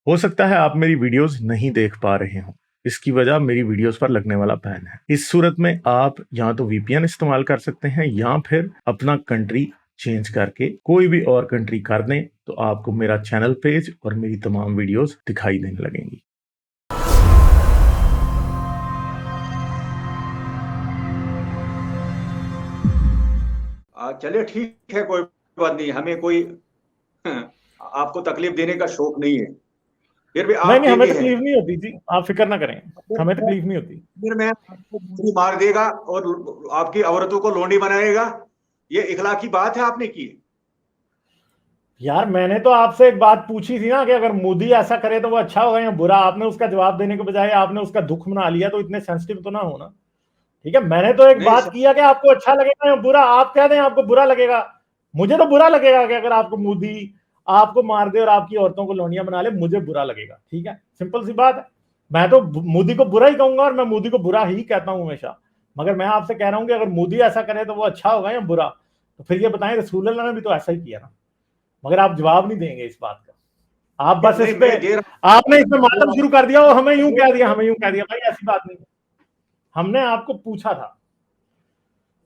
हो सकता है आप मेरी वीडियोस नहीं देख पा रहे हों। इसकी वजह मेरी वीडियोस पर लगने वाला बैन है। इस सूरत में आप या तो वीपीएन इस्तेमाल कर सकते हैं या फिर अपना कंट्री चेंज करके कोई भी और कंट्री कर दें, तो आपको मेरा चैनल पेज और मेरी तमाम वीडियोस दिखाई देने लगेंगी। चलिए ठीक है, कोई बात नहीं, हमें कोई आपको तकलीफ देने का शौक नहीं है। फिर भी नहीं आप नहीं, हमें देते हैं। तकलीफ नहीं होती जी, आप फिक्र ना करें, हमें तकलीफ नहीं होती। फिर मैं आपको गोली मार देगा और आपकी औरतों को लोंडी बनाएगा, ये इखलाकी बात है आपने की? यार मैंने तो आपसे एक बात पूछी थी ना कि अगर मोदी ऐसा करे तो वो अच्छा होगा या बुरा। आपने उसका जवाब देने के बजाय आपने उसका दुख मना लिया, तो इतने सेंसिटिव तो ना हो ना। ठीक है, मैंने तो एक नहीं बात सर, किया कि आपको अच्छा लगेगा या बुरा। आप कह दें आपको बुरा लगेगा, मुझे तो बुरा लगेगा कि अगर आपको मोदी आपको मार दे और आपकी औरतों को लोनिया बना ले, मुझे बुरा लगेगा। ठीक है, सिंपल सी बात है। मैं तो मोदी को बुरा ही कहूंगा और मैं मोदी को बुरा ही कहता हूं हमेशा। मगर मैं आपसे कह रहा हूं कि अगर मोदी ऐसा करे तो वो अच्छा होगा या बुरा। तो फिर ये बताएं, रसूल अल्लाह ने भी तो ऐसा ही किया ना। मगर आप जवाब नहीं देंगे इस बात का। आप बस इस नहीं पे मैं दे आपने इसमें मातम रहा शुरू कर दिया, और हमें यूं कह दिया, हूँ। हमें यूं कह दिया। भाई ऐसी बात नहीं। हमने आपको पूछा था,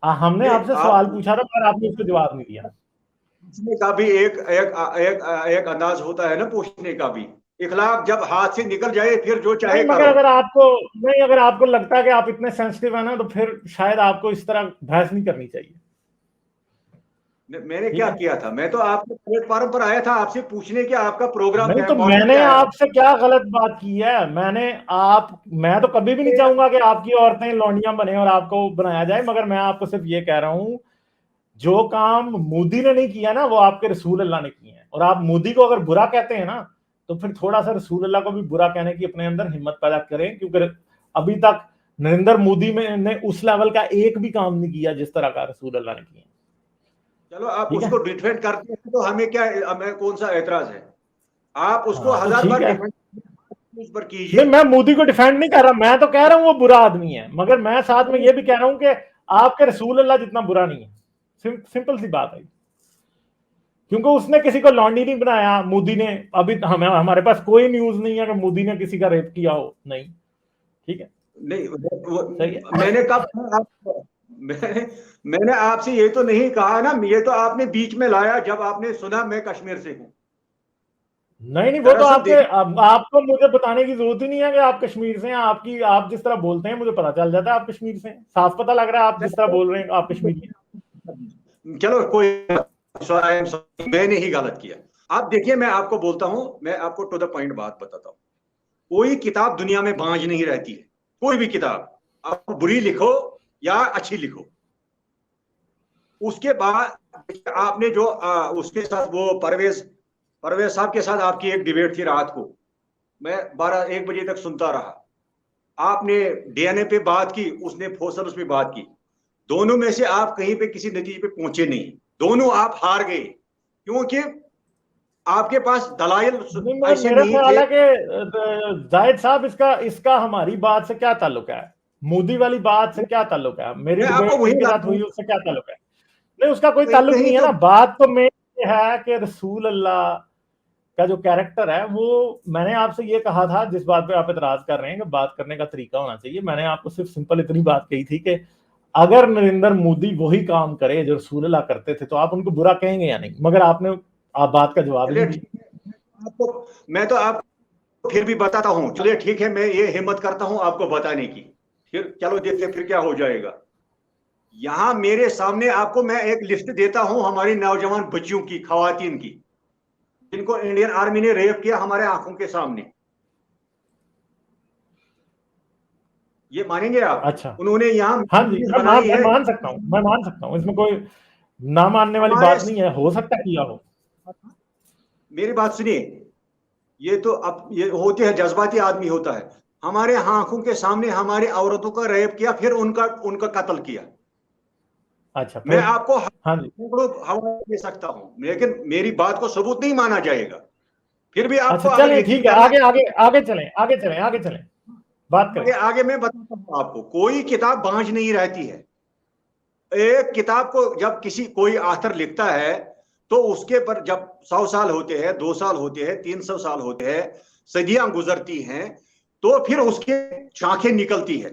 हमने नहीं, आपसे आप सवाल पूछा था, पर आपने उसको जवाब नहीं दिया। पूछने का भी एक एक एक एक अंदाज होता है ना, पूछने का भी। इखलाक जब हाथ से निकल जाए फिर जो नहीं चाहे मगर करो। अगर आपको नहीं, अगर आपको लगता है कि आप इतने सेंसिटिव है ना, तो फिर शायद आपको इस तरह बहस नहीं करनी चाहिए। मैंने ठीक क्या है, किया था? मैं तो आपके प्लेटफॉर्म पर आया था आपसे पूछने की, आपका प्रोग्राम नहीं क्या तो है, मॉडल मैंने क्या है? आपसे क्या गलत बात की है? मैं तो कभी भी नहीं चाहूंगा कि आपकी औरतें लौंडियां बने और आपको बनाया जाए। मगर मैं आपको सिर्फ ये कह रहा हूं, जो काम मोदी ने नहीं किया ना, वो आपके रसूल अल्लाह ने किए हैं। और आप मोदी को अगर बुरा कहते हैं ना, तो फिर थोड़ा सा रसूल अल्लाह को भी बुरा कहने की अपने अंदर हिम्मत पैदा करें। क्योंकि अभी तक नरेंद्र मोदी में ने उस लेवल का एक भी काम नहीं किया जिस तरह का रसूल अल्लाह ने किया। चलो आप ठीक है, उसको डिफेंड करते हैं तो हमें क्या, हमें कौन सा एतराज है? आप उसको हाँ तो हजार ठीक बार है। डिफेंड उस पर नहीं, कीजिए। मैं मोदी को डिफेंड नहीं कर रहा, मैं तो कह रहा हूं वो बुरा आदमी है। मगर मैं साथ में ये भी कह रहा हूं कि आपके रसूल अल्लाह जितना बुरा नहीं है। सिंपल सी बात है। क्योंकि उसने किसी को लॉन्डी नहीं बनाया मोदी ने। अभी हमारे पास कोई न्यूज नहीं है कि मोदी ने किसी का रेप किया हो, नहीं। ठीक है, नहीं सही है। मैंने कब मैंने मैंने आपसे ये तो नहीं कहा ना, ये तो आपने बीच में लाया जब आपने सुना मैं कश्मीर से हूँ। नहीं नहीं, वो तो दरअसल देखिए, आपको मुझे बताने की जरूरत ही नहीं है कि आप कश्मीर से हैं। आप जिस तरह बोलते हैं मुझे पता चल जाता है आप कश्मीर से हैं। साफ पता लग रहा है आप जिस तरह बोल रहे हैं आप कश्मीरी हैं। चलो कोई, मैंने ही गलत किया। आप देखिए, मैं आपको बोलता हूँ, मैं आपको टू द पॉइंट बात बताता हूँ। कोई किताब दुनिया में बांझ नहीं रहती है। कोई भी किताब आप बुरी लिखो या अच्छी लिखो, उसके बाद आपने जो उसके साथ वो परवेज परवेज साहब के साथ आपकी एक डिबेट थी रात को, मैं 12-1 बजे तक सुनता रहा। आपने डीएनए पे बात की, उसने फोसल्स पे बात की। दोनों में से आप कहीं पे किसी नतीजे पे पहुंचे नहीं। दोनों आप हार गए क्योंकि आपके पास दलाइल नहीं, ऐसे मेरा नहीं ख्याल थे। है कि जाहिद साहब, इसका इसका हमारी बात से क्या ताल्लुक है? मोदी वाली बात से क्या ताल्लुक है? मेरी मैं आपको डिबेट वही जिनके साथ लाता हुई हूँ, उससे क्या ताल्लुक है? नहीं, उसका कोई कहीं ताल्लुक कहीं नहीं है तो। ना। बात तो मेन ये है कि रसूल अल्लाह का जो कैरेक्टर है वो, मैंने आपसे ये कहा था, जिस बात पे आप इतराज कर रहे हैं कि बात करने का तरीका होना चाहिए, मैंने आपको सिर्फ सिंपल इतनी बात कही थी कि अगर नरेंद्र मोदी वही काम करे जो रसूल अल्लाह करते थे, तो आप उनको बुरा कहेंगे या नहीं? मगर आपने आप बात का जवाब ही चलिए नहीं दिया। ठीक है, मैं तो आपको फिर भी बताता हूँ। चलिए ठीक है, मैं ये हिम्मत करता हूँ आपको बताने की। फिर चलो देखते फिर क्या हो जाएगा। यहाँ मेरे सामने आपको मैं एक लिस्ट देता हूँ हमारी नौजवान बच्चियों की, खवातीन की, जिनको इंडियन आर्मी ने रेप किया हमारे आंखों के सामने। ये मानेंगे आप? अच्छा, उन्होंने यहाँ हाँ जी, बनाई मैं है। मान सकता हूँ, मैं मान सकता हूँ। इसमें कोई ना मानने वाली हमारे, बात नहीं है, हो सकता है किया हो। मेरी बात सुनिए, ये तो अब ये होते हैं, जज्बाती आदमी होता है। हमारे आंखों के सामने हमारी औरतों का रेप किया, फिर उनका उनका कत्ल किया। अच्छा मैं फिर, आपको हाँ जी। सैकड़ों हवाले दे सकता हूं, लेकिन मेरी बात को सबूत नहीं माना जाएगा। फिर भी अच्छा आपको अगर चलिए यकीन ठीक है, करना आगे आगे आगे चलें, आगे चलें, आगे चलें, बात करें। आगे आगे मैं बताता हूं आपको, कोई किताब बांझ नहीं रहती है। एक किताब को जब किसी कोई आथर लिखता है, तो उसके पर जब 100 साल होते हैं, 2 साल होते हैं, 300 साल होते हैं, सदियां गुजरती हैं तो फिर उसके शाखें निकलती है।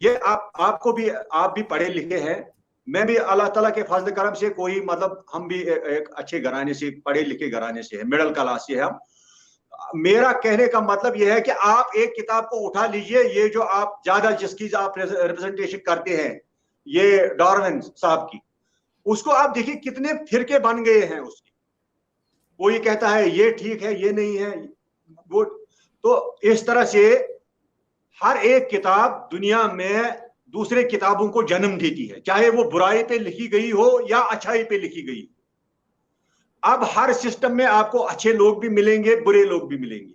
ये आप भी पढ़े लिखे हैं, मैं भी अल्लाह ताला के फजल करम से कोई मतलब हम भी एक अच्छे घराने से, पढ़े लिखे घराने से है, मिडिल क्लास से हम। मेरा कहने का मतलब यह है कि आप एक किताब को उठा लीजिए, ये जो आप ज्यादा जिसकी आप रिप्रेजेंटेशन करते हैं, ये डार्विन साहब की, उसको आप देखिए कितने फिरके बन गए हैं उसके। कोई कहता है ये ठीक है, ये नहीं है, वो तो इस तरह से हर एक किताब दुनिया में दूसरे किताबों को जन्म देती है, चाहे वो बुराई पे लिखी गई हो या अच्छाई पे लिखी गई हो। अब हर सिस्टम में आपको अच्छे लोग भी मिलेंगे, बुरे लोग भी मिलेंगे,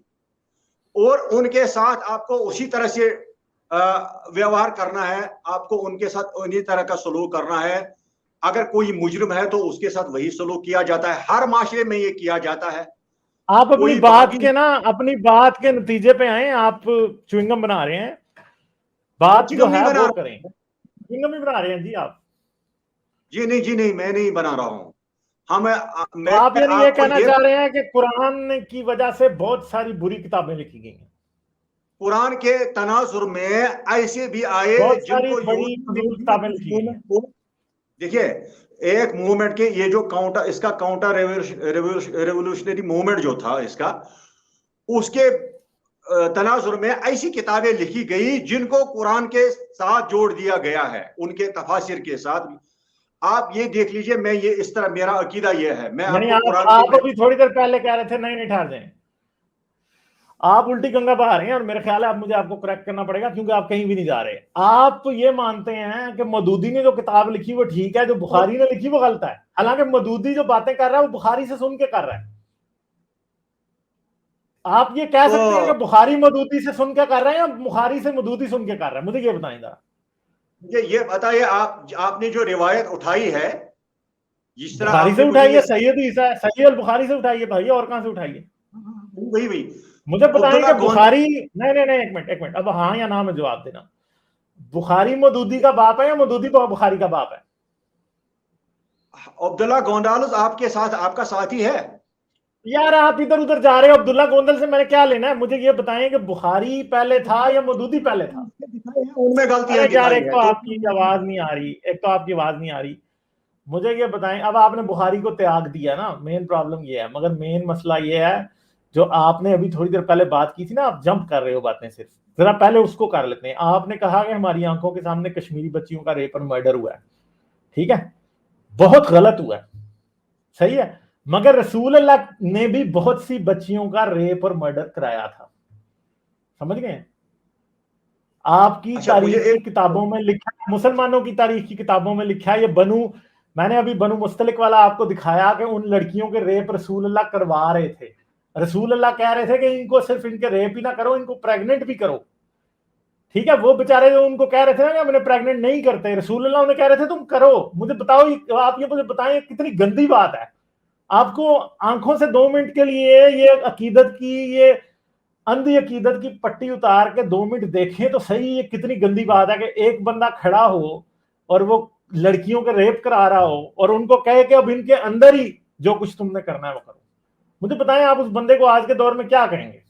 और उनके साथ आपको उसी तरह से व्यवहार करना है, आपको उनके साथ उन्हीं तरह का सलूक करना है। अगर कोई मुजरिम है तो उसके साथ वही सलूक किया जाता है, हर माशरे में ये किया जाता है। आप अपनी बात के नतीजे पे आए, आप च्युइंगम बना रहे हैं, बात जो है वो करें। च्युइंगम ही बना रहे हैं जी आप? जी नहीं, मैं नहीं बना रहा हूं। आप यानी ये कहना चाह रहे हैं कि कुरान की वजह से बहुत सारी बुरी किताबें लिखी गई हैं? कुरान के तनाजुर में ऐसे भी आए जिनको बड़ी किताबें लिखी गई हैं। देखिए, एक मूवमेंट के ये जो काउंटर रेवोल्यूशनरी मूवमेंट जो था इसका, उसके तनाजुर में ऐसी किताबें लिखी गई जिनको कुरान के साथ जोड़ दिया गया है, उनके तफासिर के साथ। आप ये देख लीजिए, मैं ये इस तरह, मेरा अकीदा ये है, मैं आपको आप अभी थोड़ी देर पहले कह रहे थे नहीं ठहर जाएं, आप उल्टी गंगा बहा रहे हैं, और मेरा ख्याल है मुझे आपको करेक्ट करना पड़ेगा क्योंकि आप कहीं भी नहीं जा रहे। आप ये मानते हैं कि मदूदी ने जो किताब लिखी वो ठीक है, जो बुखारी ने लिखी वो गलत है, हालांकि मदूदी जो बातें कर रहा है वो बुखारी से सुन के कर रहा है। आप ये कह सकते हैं कि बुखारी मदूदी से सुन के कर रहे हैं या बुखारी से मदूदी सुन के कर रहा है? मुझे ये बताएं जरा। ये बताइए, आपने जो रिवायत उठाई है, जिस तरह बुखारी से उठाई है, सही अल बुखारी से उठाई है भाई, और कहां से उठाई है? वही मुझे बताएं कि बुखारी, नहीं एक मिनट, अब हाँ या ना में जवाब देना। बुखारी मदूदी का बाप है या मदूदी बुखारी का बाप है? अब्दुल्ला गोंदालस आपके साथ, आपका साथी है यार? आप इधर उधर जा रहे हो, अब्दुल्ला गोंदल से मैंने क्या लेना है? मुझे ये बताएं कि बुखारी पहले था या मदूदी पहले था? उनमें गलतियां यार एक तो आपकी आवाज नहीं आ रही, मुझे ये बताएं। अब आपने बुखारी को त्याग दिया ना, मेन प्रॉब्लम ये है, मगर मेन मसला ये है जो आपने अभी थोड़ी देर पहले बात की थी ना, आप जंप कर रहे हो बातें, सिर्फ जरा पहले उसको कर लेते हैं। आपने कहा कि हमारी आंखों के सामने कश्मीरी बच्चियों का रेप और मर्डर हुआ है, ठीक है, बहुत गलत हुआ है, सही है, मगर रसूल अल्लाह ने भी बहुत सी बच्चियों का रेप और मर्डर कराया था, समझ गए? आपकी तारीख की किताबों में लिखा, मुसलमानों की तारीख की किताबों में लिखा है, ये मैंने अभी बनु मुस्तलिक वाला आपको दिखाया कि उन लड़कियों के रेप रसूल अल्लाह करवा रहे थे। रसूल अल्लाह कह रहे थे कि इनको सिर्फ इनके रेप ही ना करो, इनको प्रेग्नेंट भी करो, ठीक है। वो बेचारे उनको कह रहे थे ना कि हमने प्रेग्नेंट नहीं करते, रसूल अल्लाह उन्हें कह रहे थे तुम करो। मुझे बताओ, आप ये मुझे बताएं कितनी गंदी बात है। आपको आंखों से 2 मिनट के लिए ये अकीदत की, ये अंधी अकीदत की पट्टी उतार के 2 मिनट देखें तो सही, ये कितनी गंदी बात है कि एक बंदा खड़ा हो और वो लड़कियों के रेप करा रहा हो और उनको कहे कि अब इनके अंदर ही जो कुछ तुमने करना है वो करो। मुझे बताएं, आप उस बंदे को आज के दौर में क्या कहेंगे?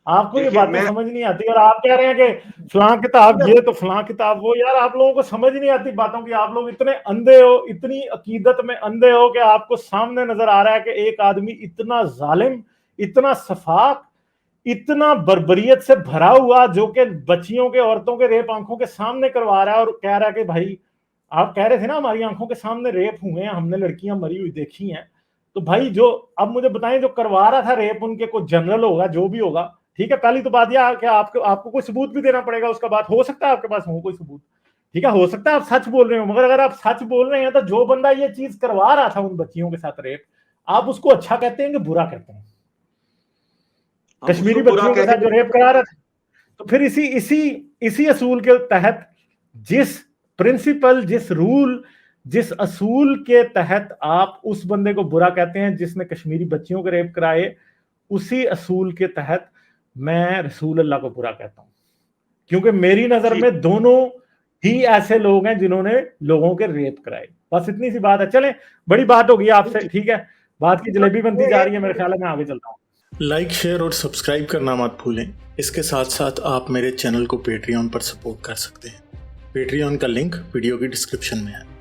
आपको ये बातें समझ नहीं आती, और आप कह रहे हैं कि फलां किताब ये तो फलां किताब वो। यार आप लोगों को समझ नहीं आती बातों की, आप लोग इतने अंधे हो, इतनी अकीदत में अंधे हो कि आपको सामने नजर आ रहा है कि एक आदमी इतना जालिम, इतना सफाक, इतना बर्बरियत से भरा हुआ, जो कि बच्चियों के, औरतों के रेप आंखों के सामने करवा रहा है और कह रहा है कि भाई, आप कह रहे थे ना हमारी आंखों के सामने रेप हुए हैं, हमने लड़कियां मरी हुई देखी हैं, तो भाई जो, अब मुझे बताएं, जो करवा रहा था रेप उनके कोई जनरल होगा, जो भी होगा, ठीक है। पहली तो बात यह कि आपको कोई सबूत भी देना पड़ेगा, उसका बात हो सकता है आपके पास हो कोई सबूत, ठीक है, हो सकता है आप सच बोल रहे हो, मगर अगर आप सच बोल रहे हैं तो जो बंदा ये चीज करवा रहा था उन बच्चियों के साथ रेप, आप उसको अच्छा कहते हैं कि बुरा कहते हैं? कश्मीरी बच्चियों के साथ जो रेप करा रहा था, तो फिर इसी असूल के तहत, जिस प्रिंसिपल, जिस रूल, जिस असूल के तहत आप उस बंदे को बुरा कहते हैं जिसने कश्मीरी बच्चियों के रेप कराए, उसी असूल के तहत मैं रसूल अल्लाह को बुरा कहता हूं, क्योंकि मेरी नजर में दोनों ही ऐसे लोग हैं जिन्होंने लोगों के रेप कराए। बस इतनी सी बात है। चलें, बड़ी बात होगी आपसे, ठीक है, बात की जलेबी बनती जा रही है, मेरे ख्याल में मैं आगे चलता हूं। लाइक, शेयर और सब्सक्राइब करना मत भूलें। इसके साथ साथ आप मेरे चैनल को पेट्रियन पर सपोर्ट कर सकते हैं। पेट्रियन का लिंक वीडियो की डिस्क्रिप्शन में है।